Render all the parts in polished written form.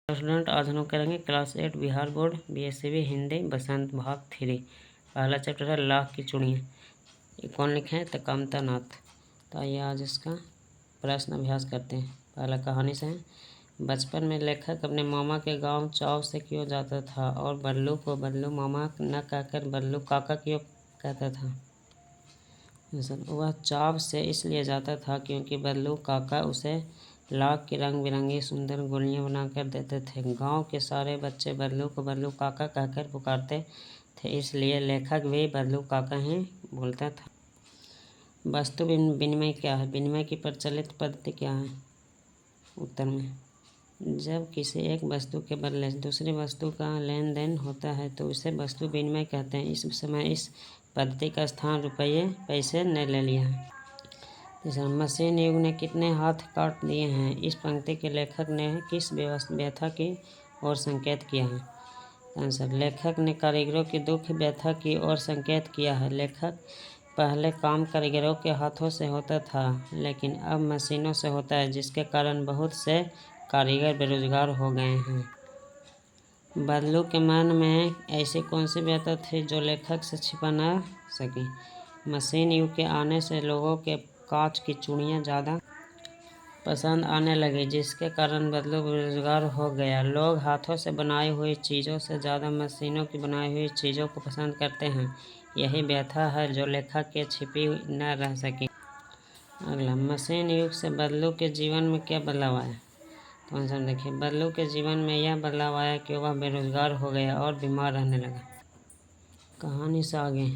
Student, आज हम करेंगे class 8 Bihar board BSCB Hindi Basant भाग 3। पहला चैप्टर है लाख की चूड़ियाँ। ये कौन लिखे हैं? तकमता नाथ। तो आइए आज इसका प्रश्न अभ्यास करते हैं। पहला कहानी से है। बचपन में लेखक अपने मामा के गांव चाव से क्यों जाता था और बल्लू को बल्लू मामा न कहकर बल्लू काका क्यों कहता था? वह चाव से इसलिए जाता था क्योंकि बल्लू काका उसे लाख की रंग बिरंगी सुंदर गुड़ियाँ बनाकर देते थे। गांव के सारे बच्चे बल्लू को बल्लू काका कहकर पुकारते थे, इसलिए लेखक भी बल्लू काका ही बोलता था। वस्तु विनिमय क्या है? विनिमय की प्रचलित पद्धति क्या है? उत्तर में, जब किसी एक वस्तु के बदले दूसरी वस्तु का लेन देन होता है तो उसे वस्तु विनिमय कहते हैं। इस समय इस पद्धति का स्थान रुपये पैसे ने ले लिया है। मशीन युग ने कितने हाथ काट दिए हैं? इस पंक्ति के लेखक ने किस व्यथा की ओर संकेत किया है? आंसर, लेखक ने कारीगरों की दुख व्यथा की ओर संकेत किया है। लेखक, पहले काम कारीगरों के हाथों से होता था लेकिन अब मशीनों से होता है, जिसके कारण बहुत से कारीगर बेरोजगार हो गए हैं। बल्लू के मन में ऐसी कौन सी व्यथा थी जो लेखक से छिपा न सकी? मशीन युग के आने से लोगों के कांच की चूड़ियाँ ज़्यादा पसंद आने लगी, जिसके कारण बल्लू बेरोजगार हो गया। लोग हाथों से बनाई हुई चीज़ों से ज़्यादा मशीनों की बनाई हुई चीज़ों को पसंद करते हैं। यही व्यथा है जो लेखक के छिपी न रह सकी। अगला, मशीन युग से बल्लू के जीवन में क्या बदलाव आया? तो आंसर देखिए, बल्लू के जीवन में यह बदलाव आया कि वह बेरोजगार हो गया और बीमार रहने लगा। कहानी से आगे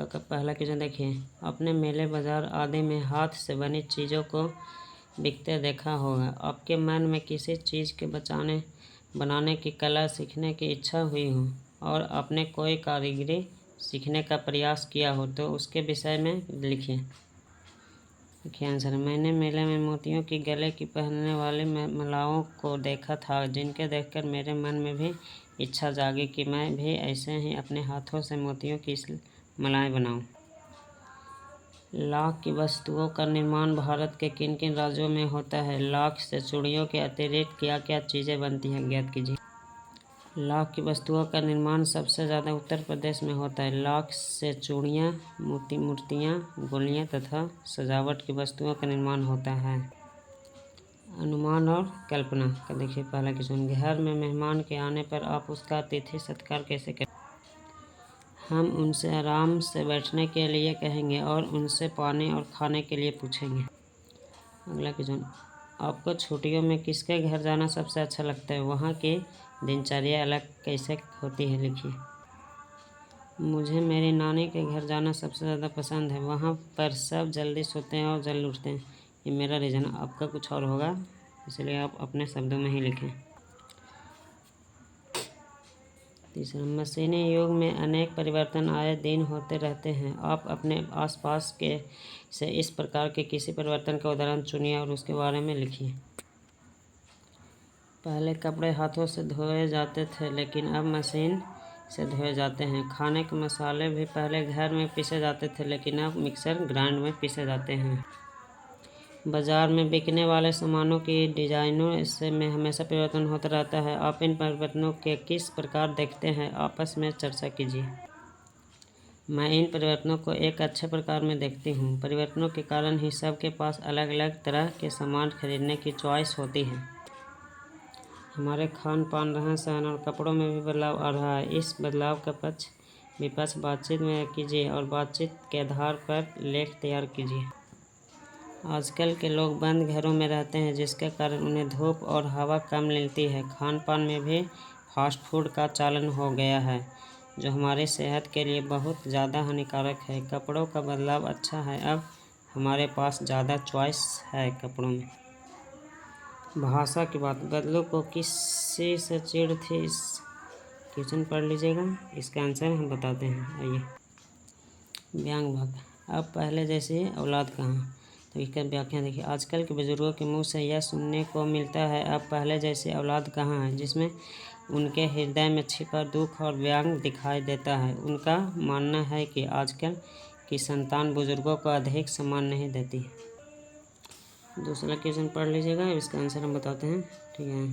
का पहला क्वेश्चन देखिए, अपने मेले बाजार आदि में हाथ से बनी चीज़ों को बिकते देखा होगा। आपके मन में किसी चीज़ के बनाने की कला सीखने की इच्छा हुई हो और आपने कोई कारीगरी सीखने का प्रयास किया हो तो उसके विषय में लिखिए। देखिए आंसर, मैंने मेले में मोतियों की गले की पहनने वाली मालाओं को देखा था, जिनके देखकर मेरे मन में भी इच्छा जागी कि मैं भी ऐसे ही अपने हाथों से मोतियों की मालाएं बनाऊं। लाख की वस्तुओं का निर्माण भारत के किन किन राज्यों में होता है? लाख से चूड़ियों के अतिरिक्त क्या क्या चीज़ें बनती हैं? ज्ञात कीजिए। लाख की वस्तुओं का निर्माण सबसे ज़्यादा उत्तर प्रदेश में होता है। लाख से चूड़ियाँ, मूर्तियाँ, गुड़ियाँ तथा सजावट की वस्तुओं का निर्माण होता है। अनुमान और कल्पना का देखिए पहला क्वेश्चन, घर में मेहमान के आने पर आप उसका अतिथि सत्कार कैसे करें? हम उनसे आराम से बैठने के लिए कहेंगे और उनसे पानी और खाने के लिए पूछेंगे। अगला क्वेश्चन, आपको छुट्टियों में किसके घर जाना सबसे अच्छा लगता है? वहाँ की दिनचर्या अलग कैसे होती है? लिखिए। मुझे मेरी नानी के घर जाना सबसे ज़्यादा पसंद है। वहाँ पर सब जल्दी सोते हैं और जल्दी उठते हैं। ये मेरा रीज़न, आपका कुछ और होगा, इसलिए आप अपने शब्दों में ही लिखें। तीसरा, मशीनी युग में अनेक परिवर्तन आए दिन होते रहते हैं। आप अपने आसपास के से इस प्रकार के किसी परिवर्तन का उदाहरण चुनिए और उसके बारे में लिखिए। पहले कपड़े हाथों से धोए जाते थे लेकिन अब मशीन से धोए जाते हैं। खाने के मसाले भी पहले घर में पीसे जाते थे लेकिन अब मिक्सर ग्राइंड में पीसे जाते हैं। बाजार में बिकने वाले सामानों की डिजाइनों से में हमेशा परिवर्तन होता रहता है। आप इन परिवर्तनों के किस प्रकार देखते हैं? आपस में चर्चा कीजिए। मैं इन परिवर्तनों को एक अच्छे प्रकार में देखती हूँ। परिवर्तनों के कारण ही सबके पास अलग अलग तरह के सामान खरीदने की चॉइस होती है। हमारे खान पान, रहन सहन और कपड़ों में भी बदलाव आ रहा है। इस बदलाव का पक्ष विपक्ष बातचीत में कीजिए और बातचीत के आधार पर लेख तैयार कीजिए। आजकल के लोग बंद घरों में रहते हैं, जिसके कारण उन्हें धूप और हवा कम मिलती है। खान पान में भी फास्ट फूड का चलन हो गया है, जो हमारी सेहत के लिए बहुत ज़्यादा हानिकारक है। कपड़ों का बदलाव अच्छा है, अब हमारे पास ज़्यादा चॉइस है कपड़ों में। भाषा की बात, बल्लू को किसी से चिढ़ थी? इस क्वेश्चन पढ़ लीजिएगा, इसका आंसर हम बताते हैं। आइए, व्यंग भाग। अब पहले जैसी औलाद कहाँ? तो इसका व्याख्या देखिए। आजकल के बुजुर्गों के मुंह से यह सुनने को मिलता है, अब पहले जैसी औलाद कहाँ है, जिसमें उनके हृदय में छिपा दुख और व्यंग दिखाई देता है। उनका मानना है कि आजकल की संतान बुजुर्गों को अधिक सम्मान नहीं देती। दूसरा क्वेश्चन पढ़ लीजिएगा, इसका आंसर हम बताते हैं। ठीक है,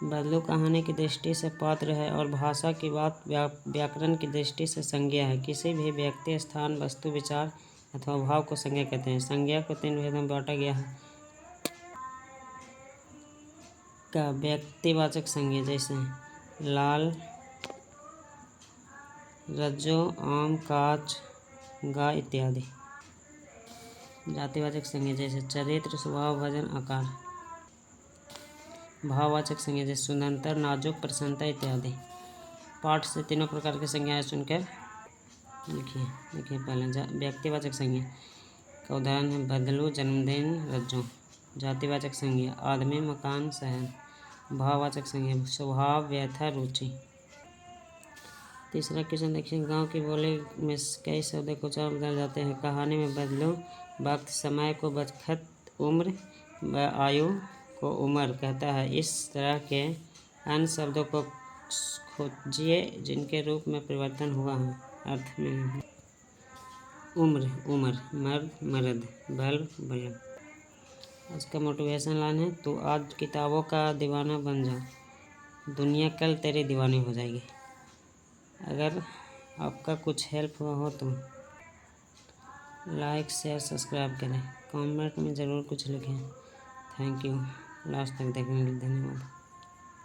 बदलू कहानी की दृष्टि से पात्र है और भाषा की बात व्याकरण की दृष्टि से संज्ञा है। किसी भी व्यक्ति, स्थान, वस्तु, विचार अथवा भाव को संज्ञा कहते हैं। संज्ञा को 3 भेदों में बांटा गया है। का व्यक्तिवाचक संज्ञा जैसे लाल, रज्जो, आम, कांच, गाय इत्यादि। जातिवाचक संज्ञा जैसे चरित्र, स्वभाव, वजन, आकार। भाववाचक संज्ञा जैसे सुंदर, नाजुक, प्रसन्नता इत्यादि। पाठ से तीनों प्रकार की संज्ञाएं सुनकर लिखिए पहले। व्यक्तिवाचक संज्ञा का उदाहरण है बदलू, जन्मदिन, रज्जू। जातिवाचक संज्ञा आदमी, मकान, शहर। भाववाचक संज्ञा स्वभाव, व्यथा, रुचि। तीसरा क्वेश्चन देखिए, गांव की बोली में कई शब्दों को उच्चारण बदल जाते हैं। कहानी में बदलू वक्त, समय को बखत, उम्र व आयु को उम्र कहता है। इस तरह के अन्य शब्दों को खोजिए जिनके रूप में परिवर्तन हुआ है। अर्थ में उम्र, मर्द, मर्द, बल्ब, बल्ब। इसका मोटिवेशन लाइन है, तू आज किताबों का दीवाना बन जा, दुनिया कल तेरी दीवानी हो जाएगी। अगर आपका कुछ हेल्प हुआ हो तो लाइक, शेयर, सब्सक्राइब करें। कमेंट में ज़रूर कुछ लिखें। थैंक यू, लास्ट तक देखने के लिए धन्यवाद।